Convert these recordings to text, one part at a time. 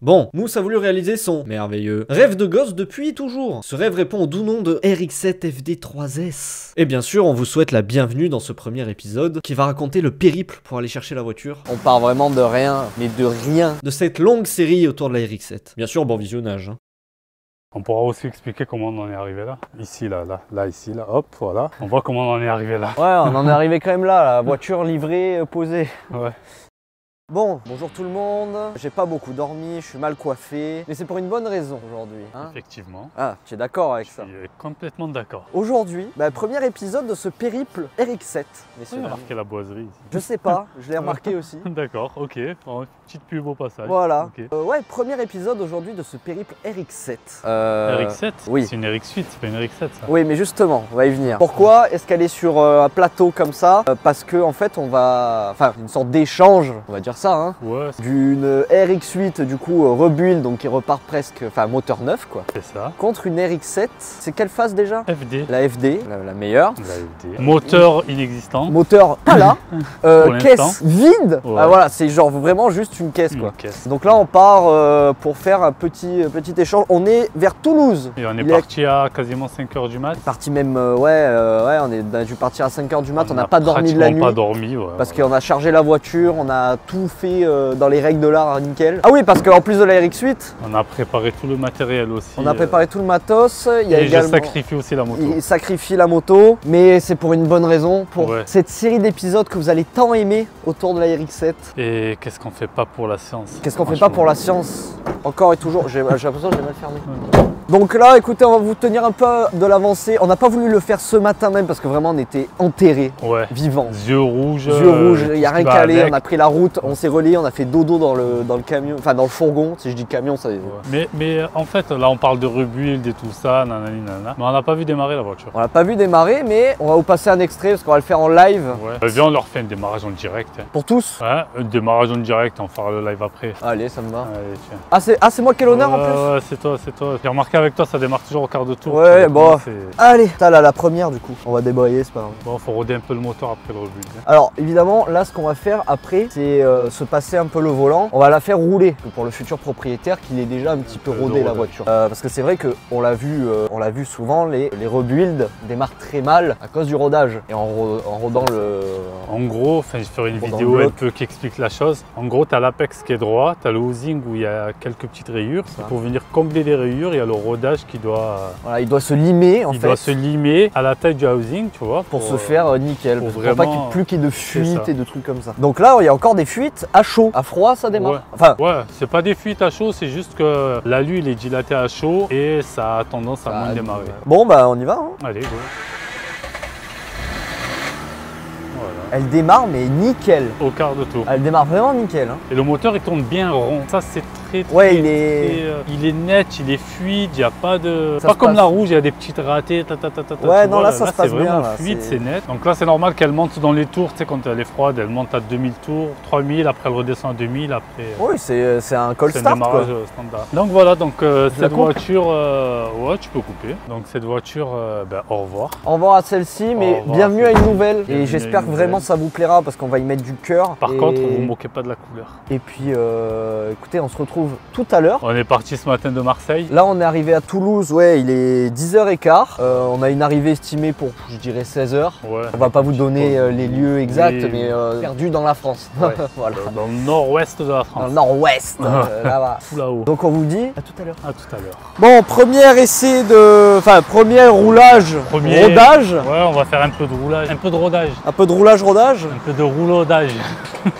Bon, Mousse a voulu réaliser son merveilleux rêve de gosse depuis toujours. Ce rêve répond au doux nom de RX-7 FD3S. Et bien sûr, on vous souhaite la bienvenue dans ce premier épisode qui va raconter le périple pour aller chercher la voiture. On part vraiment de rien, mais de rien. De cette longue série autour de la RX-7. Bien sûr, bon visionnage. Hein. On pourra aussi expliquer comment on en est arrivé là. Ici, là, ici, là, hop, voilà. On voit comment on en est arrivé là. Ouais, on en est arrivé quand même là, la voiture livrée, posée. Ouais. Bon, bonjour tout le monde. J'ai pas beaucoup dormi, je suis mal coiffé. Mais c'est pour une bonne raison aujourd'hui. Hein. Effectivement. Ah, tu es d'accord avec ça? Je suis complètement d'accord. Aujourd'hui, premier épisode de ce périple RX-7. Tu as remarqué la boiserie ici. Je sais pas, je l'ai remarqué aussi. D'accord, ok. Une petite pub au passage. Voilà. Okay. Ouais, premier épisode aujourd'hui de ce périple RX-7. RX-7? Oui. C'est une RX-8, c'est pas une RX-7 ça. Oui, mais justement, on va y venir. Pourquoi est-ce qu'elle est sur un plateau comme ça? Parce que en fait, on va... Enfin, une sorte d'échange, on va dire ça, hein. Ouais. D'une RX-8, du coup, rebuild, donc qui repart presque... Enfin, moteur neuf, quoi. C'est ça. Contre une RX-7. C'est quelle phase déjà? FD. La FD, la meilleure. La FD. Moteur inexistant. Moteur pas là. Caisse vide. Ouais. Ah, voilà, c'est genre vraiment juste une caisse, quoi. Caisse. Donc là, on part pour faire un petit échange. On est vers Toulouse. Et on est parti à quasiment 5 h du mat. Parti même, on a dû partir à 5 h du mat. On n'a pas dormi de la nuit. Pas dormi, ouais. Parce qu'on a chargé la voiture, on a tout fait dans les règles de l'art, nickel. Ah oui, parce qu'en plus de la RX-8, on a préparé tout le matériel aussi. On a préparé tout le matos. Il y a et également... j'ai sacrifié aussi la moto. Il sacrifie la moto, mais c'est pour une bonne raison, pour cette série d'épisodes que vous allez tant aimer autour de la RX-7. Et qu'est-ce qu'on fait pas pour la science? Qu'est-ce qu'on fait pas pour la science? Encore et toujours, j'ai l'impression que je l'ai mal fermé. Donc là, écoutez, on va vous tenir un peu de l'avancée. On n'a pas voulu le faire ce matin même parce que vraiment on était enterrés, vivants. Yeux rouges, il n'y a rien qu'à aller. On a pris la route, on s'est relié, on a fait dodo dans le camion, enfin dans le fourgon. Si je dis camion, ça. Mais en fait, là on parle de rebuild et tout ça, nanani, nanana. Mais on n'a pas vu démarrer la voiture. On l'a pas vu démarrer, mais on va vous passer un extrait parce qu'on va le faire en live. Ouais. Viens, on leur fait un démarrage en direct. Hein. Pour tous? Ouais, un démarrage en direct, on fera le live après. Allez, ça me va. Allez, tiens. Ah, c'est moi qui ai l'honneur en plus? Ouais, c'est toi. J'ai remarqué avec toi, ça démarre toujours au quart de tour. Ouais, bon. Allez, t'as là la première du coup. On va débrayer, c'est pas grave. Bon, faut roder un peu le moteur après le rebuild. Hein. Alors, évidemment, là, ce qu'on va faire après, c'est se passer un peu le volant. On va la faire rouler pour le futur propriétaire qu'il ait déjà un petit peu rodé la voiture. Parce que c'est vrai qu'on l'a vu souvent, les rebuilds démarrent très mal à cause du rodage. Et en rodant le... En gros, je ferai une vidéo un peu qui explique la chose. En gros, tu as l'apex qui est droit, tu as le housing où il y a quelques petites rayures. Pour venir combler les rayures, il y a le rodage qui doit... Voilà, il doit se limer en fait. Il doit se limer à la taille du housing, tu vois. Pour se faire nickel. Pour pas qu'il y ait de fuites et de trucs comme ça. Donc là, il y a encore des fuites à chaud. À froid, ça démarre. Ouais, c'est pas des fuites à chaud, c'est juste que l'alu il est dilaté à chaud et ça a tendance à moins démarrer. Bon, bah on y va. Hein. Allez, go. Elle démarre mais nickel. Au quart de tour. Elle démarre vraiment nickel. Hein. Et le moteur il tourne bien rond. Ça c'est très il est net, il est fluide, il n'y a pas de... Pas comme la rouge, il y a des petites ratées. Ouais, non, là ça se passe bien. C'est vraiment fluide, c'est net. Donc là c'est normal qu'elle monte dans les tours. Tu sais, quand elle est froide, elle monte à 2000 tours, 3000, après elle redescend à 2000. Après, oui, c'est un cold start. C'est un démarrage standard. Donc voilà, donc cette voiture, ouais, tu peux couper. Donc cette voiture, au revoir. Au revoir à celle-ci, mais bienvenue à une nouvelle. Et j'espère que vraiment ça vous plaira parce qu'on va y mettre du cœur. Par contre, vous ne moquez pas de la couleur. Et puis, écoutez, on se retrouve tout à l'heure. On est parti ce matin de Marseille. Là, on est arrivé à Toulouse, ouais, il est 10h15. On a une arrivée estimée pour, je dirais, 16h. Ouais. On va pas vous donner les lieux exacts, mais perdu dans la France. Ouais. Voilà. Dans le nord-ouest de la France. Dans le nord-ouest, là-bas. Tout là-haut. Donc on vous dit à tout à l'heure. À tout à l'heure. Bon, premier essai de... Enfin, premier roulage, rodage. Ouais, on va faire un peu de roulage, un peu de rodage. Un peu de roulage-rodage. Un peu de rouleaudage.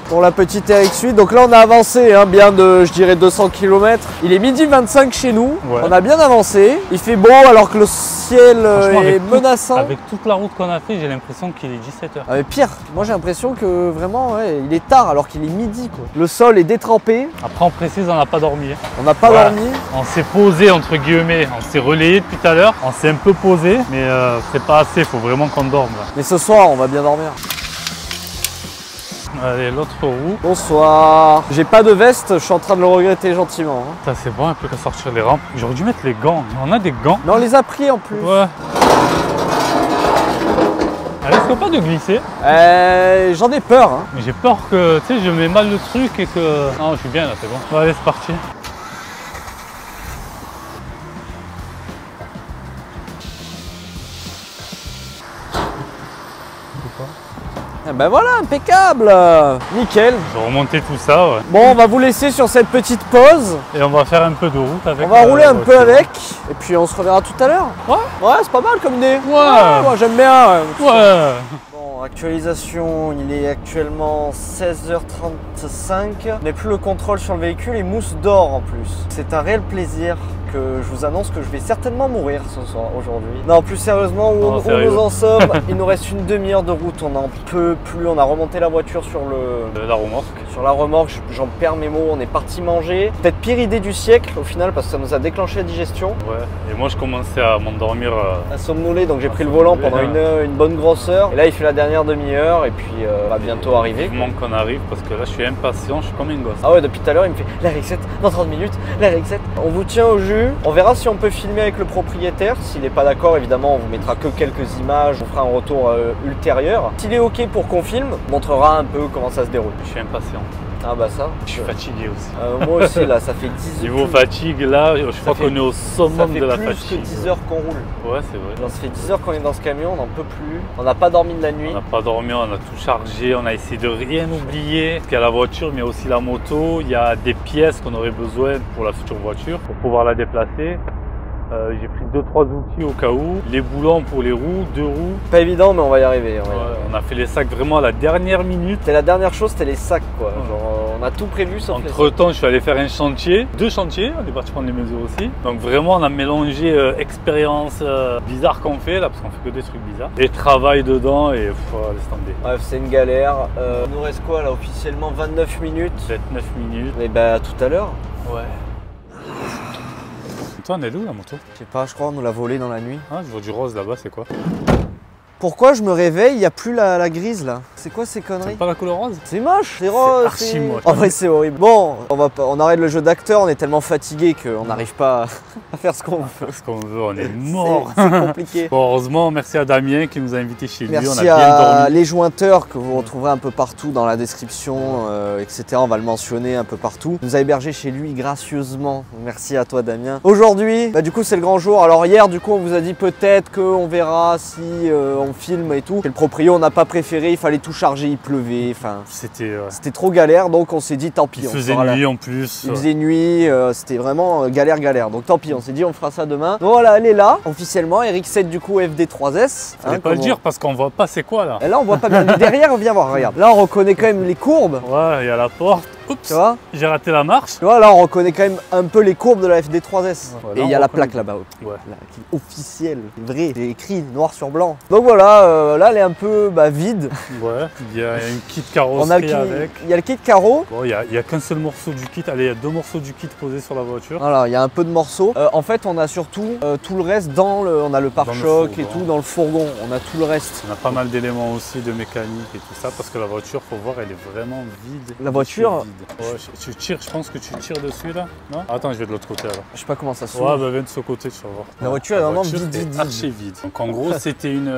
Pour la petite RX-8. Donc là, on a avancé bien de, je dirais, 200 km. Il est midi 25 chez nous. Ouais. On a bien avancé. Il fait beau alors que le ciel est menaçant. Avec toute la route qu'on a fait, j'ai l'impression qu'il est 17h. Ah, mais pire, moi j'ai l'impression que vraiment, il est tard alors qu'il est midi, quoi. Le sol est détrempé. Après, on précise, on n'a pas dormi. On n'a pas dormi. On s'est posé, entre guillemets. On s'est relayé depuis tout à l'heure. On s'est un peu posé, mais c'est pas assez. Il faut vraiment qu'on dorme. Là. Mais ce soir, on va bien dormir. Allez, l'autre roue. Bonsoir. J'ai pas de veste, je suis en train de le regretter gentiment. Hein. Ça c'est bon, un peu qu'à sortir les rampes. J'aurais dû mettre les gants. On a des gants. Mais on les a pris en plus. Ouais. Elle risque pas de glisser. J'en ai peur. Hein. Mais j'ai peur que, tu sais, je mets mal le truc et que... Non, je suis bien là, c'est bon. Bon, allez, c'est parti. Eh ben voilà, impeccable. Nickel. Je vais remonter tout ça, ouais. Bon, on va vous laisser sur cette petite pause. Et on va faire un peu de route avec. On va rouler la un peu voiture. avec. Et puis on se reverra tout à l'heure. Ouais. Ouais, c'est pas mal comme idée. Ouais. Moi j'aime bien. Ouais. Bon, actualisation, il est actuellement 16h35. On n'a plus le contrôle sur le véhicule et Mousse dort en plus. C'est un réel plaisir que je vous annonce que je vais certainement mourir ce soir, aujourd'hui. Non, plus sérieusement, où nous en sommes, il nous reste une demi-heure de route, on n'en peut plus. On a remonté la voiture sur la remorque. Sur la remorque, j'en perds mes mots, on est parti manger. Peut-être pire idée du siècle au final parce que ça nous a déclenché la digestion. Ouais, et moi je commençais à m'endormir. À somnouler, donc j'ai pris le volant pendant une bonne grosse heure. Et là il fait la dernière demi-heure et puis on va bientôt arriver. Vivement qu'on arrive parce que là je suis impatient, je suis comme une gosse. Ah ouais, depuis tout à l'heure il me fait la RX7 dans 30 minutes, la RX7. On vous tient au jus, on verra si on peut filmer avec le propriétaire. S'il n'est pas d'accord, évidemment on vous mettra que quelques images, on fera un retour ultérieur. S'il est ok pour qu'on filme, on montrera un peu comment ça se déroule. Je suis impatient. Ah bah ça. Je suis fatigué aussi. Moi aussi là, ça fait 10 heures. Niveau fatigue là, je crois qu'on est au summum de la fatigue. Ça fait plus que 10 heures qu'on roule. Ouais, c'est vrai. Genre, ça fait 10 heures qu'on est dans ce camion, on n'en peut plus. On n'a pas dormi de la nuit. On n'a pas dormi, on a tout chargé, on a essayé de rien oublier. Parce qu'il y a la voiture, mais aussi la moto. Il y a des pièces qu'on aurait besoin pour la future voiture, pour pouvoir la déplacer. J'ai pris 2-3 outils au cas où. Les boulons pour les roues, 2 roues. Pas évident, mais on va y arriver. On a fait les sacs vraiment à la dernière minute. C'était la dernière chose, c'était les sacs quoi. Genre, on a tout prévu sauf les sacs. Entre temps, je suis allé faire un chantier, 2 chantiers, on est parti prendre les mesures aussi. Donc vraiment, on a mélangé expérience bizarre qu'on fait là, parce qu'on fait que des trucs bizarres, et travail dedans et laisse tomber. Bref, c'est une galère. Il nous reste quoi là officiellement 29 minutes. 29 minutes. Et bah à tout à l'heure. Ouais. Toi, on est où la moto? Je sais pas, je crois qu'on nous l'a volé dans la nuit. Ah, je vois du rose là-bas, c'est quoi? Pourquoi je me réveille, il n'y a plus la grise là? C'est quoi ces conneries? C'est pas la couleur rose? C'est moche, c'est rose. Archi moche. En vrai c'est horrible. Bon, on arrête le jeu d'acteur, on est tellement fatigué qu'on n'arrive pas à faire ce qu'on veut. Ce qu'on veut, on est mort. C'est compliqué. Bon, heureusement, merci à Damien qui nous a invités chez lui. Merci on a bien à dormi. les jointeurs que vous retrouverez un peu partout dans la description, etc. On va le mentionner un peu partout. Il nous a hébergé chez lui gracieusement. Merci à toi Damien. Aujourd'hui, du coup c'est le grand jour. Alors hier du coup on vous a dit peut-être qu'on verra si on filme et tout. Et le proprio on n'a pas préféré, il fallait tout charger, il pleuvait. Enfin, c'était trop galère donc on s'est dit tant pis. Il faisait nuit en plus. Il faisait nuit, c'était vraiment galère. Donc tant pis, on s'est dit on fera ça demain. Donc voilà, elle est là officiellement. RX7 du coup FD3S. Fallait pas le dire parce qu'on voit pas c'est quoi là. Et là on voit pas bien. Derrière, viens voir, regarde. Là on reconnaît quand même les courbes. Ouais, il y a la porte. Oups, tu vois, j'ai raté la marche. Tu vois, là on reconnaît quand même un peu les courbes de la FD3S. Ouais, et il y a la plaque là-bas. Ouais. Là, qui est officielle, vrai, c'est écrit noir sur blanc. Donc voilà, là elle est un peu vide. Ouais, il y a une kit carrosserie avec. Il y a le kit carreau. Bon, il y a qu'un seul morceau du kit. Allez, il y a 2 morceaux du kit posés sur la voiture. Voilà, il y a un peu de morceaux. En fait, on a surtout tout le reste on a le pare-choc et tout dans le fourgon. On a tout le reste. On a pas mal d'éléments aussi de mécanique et tout ça parce que la voiture, faut voir, elle est vraiment vide. La voiture. Ouais, tu tires, je pense que tu tires dessus là. Non? Attends, je vais de l'autre côté alors. Je sais pas comment ça se fait. Ouais, viens de ce côté, tu vas voir. La voiture est vraiment vide. Archi vide. Donc en gros, c'était une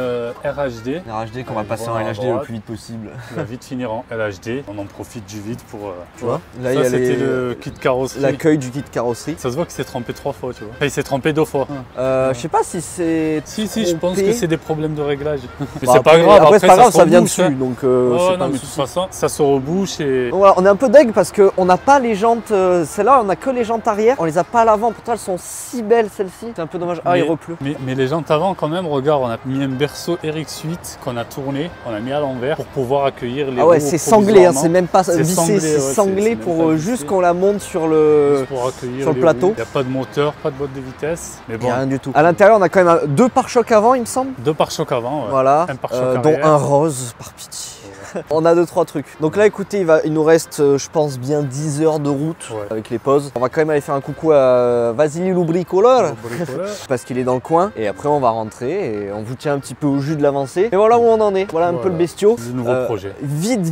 RHD. Une RHD qu'on va passer en LHD le plus vite possible. On va vite finir en LHD. On en profite du vide pour. Tu vois, là ça, c'était le kit carrosserie. L'accueil du kit carrosserie. Ça se voit qu'il s'est trempé 3 fois, tu vois. Enfin, il s'est trempé 2 fois. Je sais pas si c'est. Si, je pense que c'est des problèmes de réglage. Mais Bah, c'est pas grave. Après, c'est pas grave, ça vient rebouche, dessus. Donc, ouais, non, mais de toute façon, ça se rebouche et. Voilà, on est un peu deg parce qu'on n'a pas les jantes. Celle-là, on a que les jantes arrière. On les a pas à l'avant. Pourtant, elles sont si belles, celles-ci. C'est un peu dommage. Ah, il repleut. Mais les jantes avant, quand même, regarde, on a mis un berceau RX8 qu'on a tourné, on a mis à l'envers pour pouvoir accueillir les. Ah ouais, c'est sanglé, hein, c'est même pas sanglé, vissé, c'est sanglé pour juste qu'on la monte sur le plateau. Il n'y a pas de moteur, pas de boîte de vitesse. Mais bon. Rien du tout. À l'intérieur, on a quand même 2 pare-chocs avant, il me semble. 2 pare-chocs avant, ouais. Voilà. Un pare-choc dont arrière. un rose, par pitié. On a 2-3 trucs. Donc là, écoutez, il nous reste, je pense, bien 10 heures de route avec les pauses. On va quand même aller faire un coucou à Vasily Loubricoleur parce qu'il est dans le coin. Et après, on va rentrer et on vous tient un petit peu au jus de l'avancée. Et voilà où on en est. Voilà un peu le bestiau. Le nouveau projet. Vide.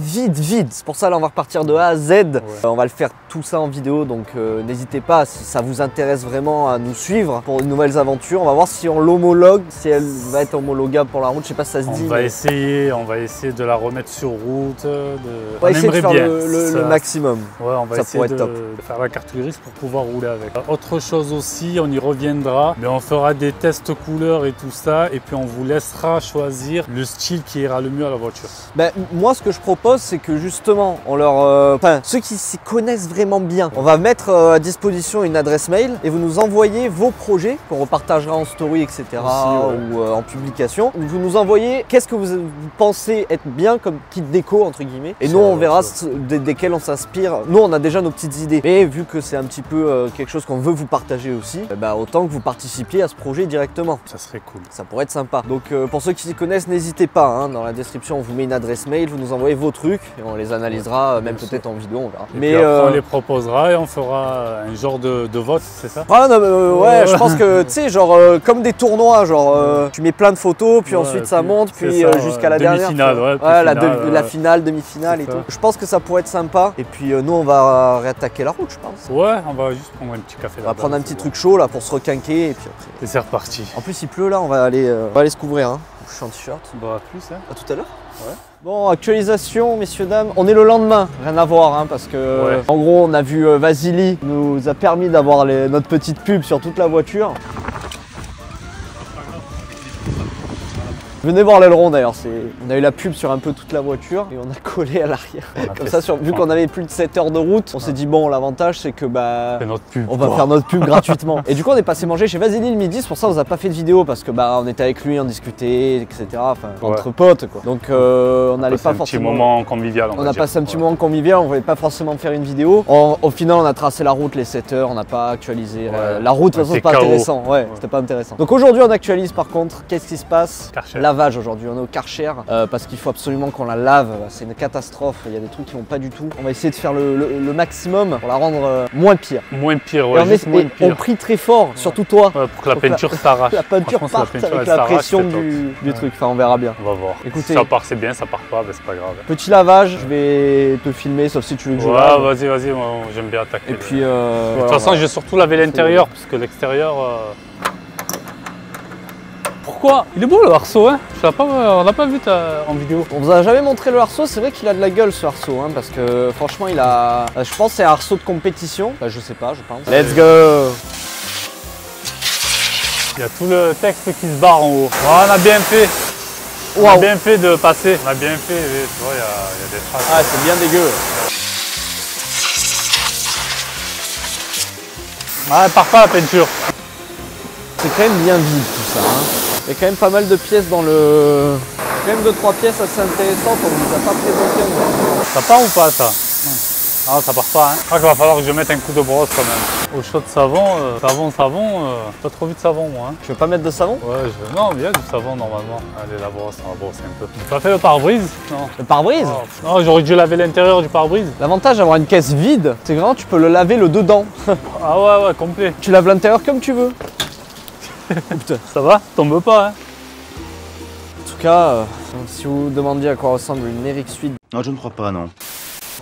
C'est pour ça, là, on va repartir de A à Z. On va le faire tout ça en vidéo. Donc, n'hésitez pas, si ça vous intéresse vraiment à nous suivre pour de nouvelles aventures. On va voir si on l'homologue, si elle va être homologable pour la route. Je sais pas si ça se dit. On va essayer de la remettre sur sur route. On va essayer de faire bien le maximum. Ouais, on va essayer de faire la carte grise pour pouvoir rouler avec. Autre chose aussi, on y reviendra, mais on fera des tests couleurs et tout ça, et puis on vous laissera choisir le style qui ira le mieux à la voiture. Ben, moi, ce que je propose, c'est que justement, on leur, enfin, ceux qui s'y connaissent vraiment bien, on va mettre à disposition une adresse mail et vous nous envoyez vos projets qu'on repartagera en story, etc. Aussi, ou en publication. Vous nous envoyez qu'est-ce que vous pensez être bien comme petite déco entre guillemets, et nous on verra desquels on s'inspire. Nous on a déjà nos petites idées, mais vu que c'est un petit peu quelque chose qu'on veut vous partager aussi, bah, autant que vous participiez à ce projet directement. Ça serait cool. Ça pourrait être sympa. Donc pour ceux qui s'y connaissent, n'hésitez pas, hein, dans la description on vous met une adresse mail, vous nous envoyez vos trucs et on les analysera, même peut-être en vidéo, on verra. Et mais après, on les proposera et on fera un genre de vote, c'est ça? Ah non, ouais, je pense que tu sais, genre comme des tournois, genre tu mets plein de photos, puis ensuite ça monte, puis jusqu'à la dernière finale, la finale, demi-finale et tout. Je pense que ça pourrait être sympa. Et puis nous on va réattaquer la route, je pense. Ouais, on va juste prendre un petit café. On va prendre un petit truc chaud là pour se requinquer et puis après. Et c'est reparti. En plus il pleut là, on va aller se couvrir. Hein. Je suis en t-shirt. Bah plus hein. À tout à l'heure. Ouais. Bon, actualisation, messieurs, dames. On est le lendemain, rien à voir, hein, parce que en gros, on a vu Vasily nous a permis d'avoir notre petite pub sur toute la voiture. Venez voir l'aileron d'ailleurs, on a eu la pub sur un peu toute la voiture et on a collé à l'arrière. Comme ça, vu qu'on avait plus de 7 heures de route, on s'est dit bon, l'avantage c'est que bah on va faire notre pub gratuitement. Et du coup on est passé manger chez Vasily le midi, c'est pour ça qu'on vous a pas fait de vidéo parce que bah on était avec lui, on discutait, etc. Enfin entre potes quoi. Donc on n'allait pas forcément. Un petit moment convivial. On a passé un petit moment convivial, on voulait pas forcément faire une vidéo. Au final on a tracé la route les 7 heures, on n'a pas actualisé. La route de toute façon c'est pas intéressant. Ouais, c'était pas intéressant. Donc aujourd'hui on actualise par contre, qu'est-ce qui se passe? Lavage aujourd'hui, on est au Karcher parce qu'il faut absolument qu'on la lave, c'est une catastrophe, il y a des trucs qui vont pas du tout. On va essayer de faire le maximum pour la rendre moins pire. Moins pire, ouais. Et on prie très fort, surtout toi. Ouais, pour que la peinture s'arrache. La peinture parte avec la pression du truc, enfin on verra bien. On va voir. Écoutez, si ça part c'est bien, ça part pas, c'est pas grave. Petit lavage, je vais te filmer sauf si tu veux que je lave. Vas-y, moi j'aime bien attaquer. Et puis de toute façon je vais surtout laver l'intérieur parce que l'extérieur... Pourquoi? Il est beau le arceau, hein? On n'a pas vu en vidéo. On vous a jamais montré le arceau, c'est vrai qu'il a de la gueule ce arceau, hein, parce que franchement il a... Je pense que c'est un arceau de compétition. Enfin, je sais pas, je pense. Let's go! Il y a tout le texte qui se barre en haut. Oh, on a bien fait. On a bien fait de passer. On a bien fait, tu vois, il y a des traces. Ah, c'est bien dégueu. Ah, elle part pas la peinture. C'est quand même bien vide tout ça, hein. Il y a quand même pas mal de pièces dans le... Quand même 2-3 pièces assez intéressantes, on ne vous a pas présenté. Ça part ou pas ça? Ah ça part pas, hein. Je crois qu'il va falloir que je mette un coup de brosse quand même. Au chaud de savon, pas trop vite de savon moi. Hein. Tu veux pas mettre de savon? Ouais, non, il y a du savon normalement. Allez, la brosse, on va brosser un peu. J'ai pas fait le pare-brise? Non. Le pare-brise? Non, j'aurais dû laver l'intérieur du pare-brise. L'avantage d'avoir une caisse vide, c'est vraiment tu peux le laver le dedans. Ah ouais, complet. Tu laves l'intérieur comme tu veux. Ça va? Tombe pas, hein? En tout cas, si vous vous demandiez à quoi ressemble une RX-8... Non, je ne crois pas, non.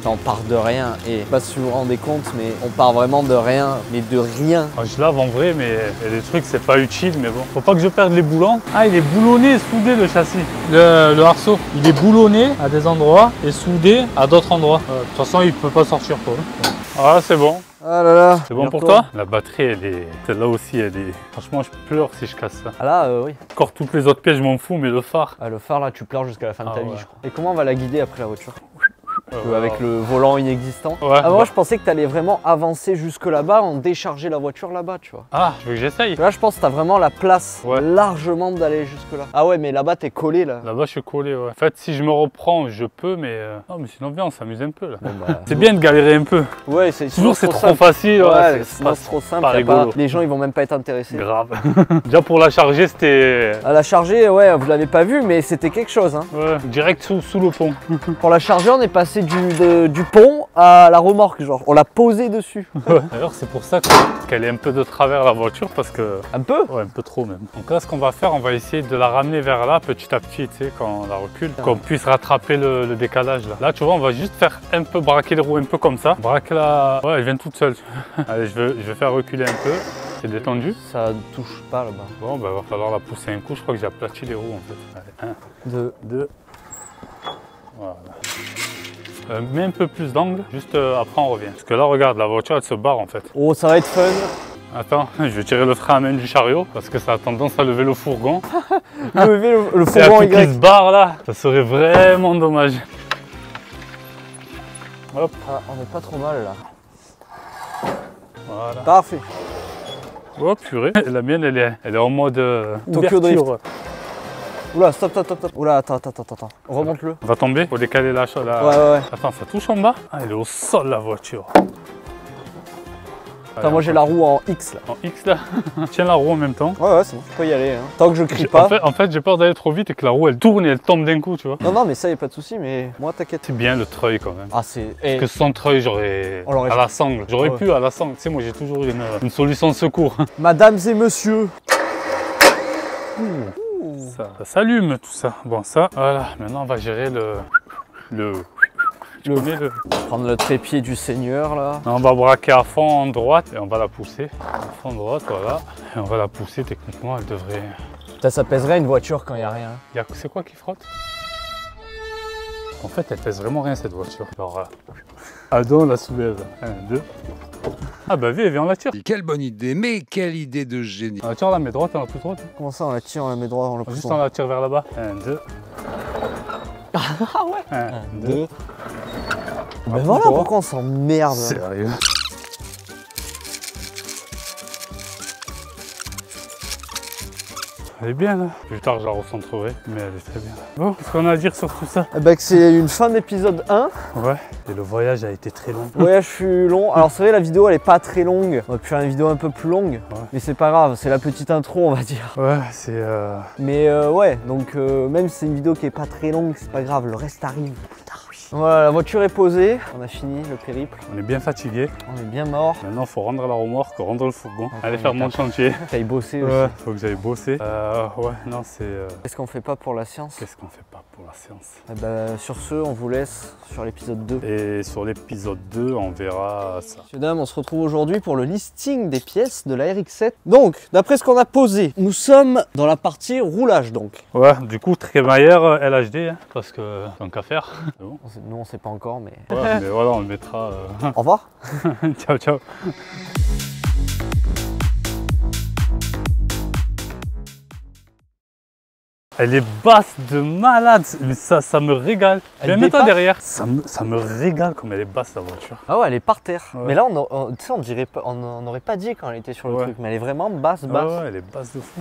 On part de rien et je sais pas si vous vous rendez compte mais on part vraiment de rien, mais de rien. Je lave en vrai mais il y a des trucs c'est pas utile mais bon. Faut pas que je perde les boulons. Ah il est boulonné et soudé le châssis. Le arceau. Il est boulonné à des endroits et soudé à d'autres endroits. De toute façon il peut pas sortir quoi. Ah c'est bon. Ah là là. C'est bon pour toi? La batterie elle est... Celle-là aussi elle est... Franchement je pleure si je casse ça. Ah là oui. Encore toutes les autres pièces je m'en fous mais le phare. Ah le phare là tu pleures jusqu'à la fin de ta vie je crois. Et comment on va la guider après la voiture? Avec le volant inexistant. Ouais, avant je pensais que tu allais vraiment avancer jusque là-bas, en décharger la voiture là-bas, tu vois. Ah, je veux que j'essaye. Là je pense que tu as vraiment la place largement d'aller jusque là. Ah ouais mais là-bas t'es collé là. Là-bas je suis collé ouais. En fait si je me reprends je peux mais... Non mais sinon viens on s'amuse un peu là. Bon, bah... C'est bien de galérer un peu. Ouais c'est toujours c'est trop facile. Ouais, sinon c'est trop simple. Les gens ils vont même pas être intéressés. Grave. Déjà pour la charger c'était... À la charger ouais vous l'avez pas vu mais c'était quelque chose hein. Ouais, direct sous le pont. Pour la charger on est passé du pont à la remorque genre, on l'a posé dessus. Ouais. D'ailleurs c'est pour ça qu'elle est un peu de travers la voiture parce que... Un peu? Ouais un peu trop même. Donc là ce qu'on va faire on va essayer de la ramener vers là petit à petit tu sais quand on la recule. Qu'on puisse rattraper le décalage là. Là tu vois on va juste faire un peu braquer les roues un peu comme ça. Braquer la... Ouais elle vient toute seule. Allez je vais faire reculer un peu. C'est détendu. Ça ne touche pas là-bas. Bon bah va falloir la pousser un coup. Je crois que j'ai aplati les roues en fait. Allez 1, 2, Voilà. Mets un peu plus d'angle, juste après on revient. Parce que là, regarde, la voiture elle se barre en fait. Oh, ça va être fun. Attends, je vais tirer le frein à main du chariot parce que ça a tendance à lever le fourgon. Lever le Et fourgon à tout qui se Y. barre là, ça serait vraiment dommage. Hop, Ah, on est pas trop mal là. voilà. Parfait. Oh purée, la mienne elle est en mode Tokyo Drift. ouverture. Oula, stop. Oula, attends. Remonte-le. On va tomber, faut décaler la chose là. Ouais. Attends, ça touche en bas. Ah, elle est au sol la voiture. Attends, moi j'ai la roue en X là. En X là. Tiens la roue en même temps. Ouais, c'est bon, je peux y aller. Hein. Tant que je crie pas. En fait j'ai peur d'aller trop vite et que la roue elle tourne et elle tombe d'un coup, tu vois. Non, mais ça y a pas de souci, mais moi t'inquiète. C'est bien le treuil quand même. Ah, c'est. Parce que sans treuil j'aurais On l'aurait à la sangle. J'aurais Ouais. pu à la sangle. Tu sais, moi j'ai toujours une solution de secours. Mesdames et messieurs. Ça s'allume tout ça. Bon ça, voilà. Maintenant on va gérer Tu connais le... Prendre le trépied du Seigneur là. On va braquer à fond en droite et on va la pousser. À fond droite, voilà. Et on va la pousser, techniquement elle devrait... Putain, ça pèserait une voiture quand il y a rien. C'est quoi qui frotte? En fait elle pèse vraiment rien cette voiture. Alors, Adam la soulève. 1, 2. Ah bah viens on la tire. Quelle bonne idée, mais quelle idée de génie. On la tire, on la met droite, on la pousse droite. Comment ça on la tire, on la met droit, on la pousse Juste on la tire vers là-bas. 1, 2. Ah ouais. 1, 2. 2. Mais voilà pourquoi on s'emmerde. Sérieux? Elle est bien là. Plus tard je la recentrerai, mais elle est très bien. Bon, qu'est-ce qu'on a à dire sur tout ça? Eh ben que c'est une fin d'épisode 1. Ouais, et le voyage a été très long. Le voyage fut long. Alors c'est vrai la vidéo elle est pas très longue. On aurait pu faire une vidéo un peu plus longue. Ouais. Mais c'est pas grave, c'est la petite intro on va dire. Ouais, c'est... Mais ouais, donc même si c'est une vidéo qui est pas très longue, c'est pas grave, le reste arrive plus tard. Voilà, la voiture est posée, on a fini le périple, On est bien fatigué. on est bien mort. Maintenant, il faut rendre la remorque, rendre le fourgon. Encore Aller une faire mon étape. chantier. T'ailles bosser Ouais, aussi. faut que j'aille bosser. Ouais, non, c'est... Qu'est-ce qu'on fait pas pour la science? Qu'est-ce qu'on fait pas pour la séance? Eh ben, sur ce, on vous laisse sur l'épisode 2. Et sur l'épisode 2, on verra ça. Messieurs, dames, on se retrouve aujourd'hui pour le listing des pièces de la RX-7. Donc, d'après ce qu'on a posé, nous sommes dans la partie roulage donc. Ouais, du coup, Trémaillère LHD, hein, parce que tant qu'à faire. C'est bon. Nous on sait pas encore mais... Ouais, mais voilà, on le mettra. Au revoir. Ciao, ciao. Elle est basse de malade, mais ça me régale. Elle Mets-toi dépasse derrière. Ça me régale comme elle est basse la voiture. Ah ouais, elle est par terre. Ouais. Mais là, tu sais, on dirait pas, on n'aurait pas dit quand elle était sur le Ouais. truc, mais elle est vraiment basse. Ah ouais, elle est basse de fou.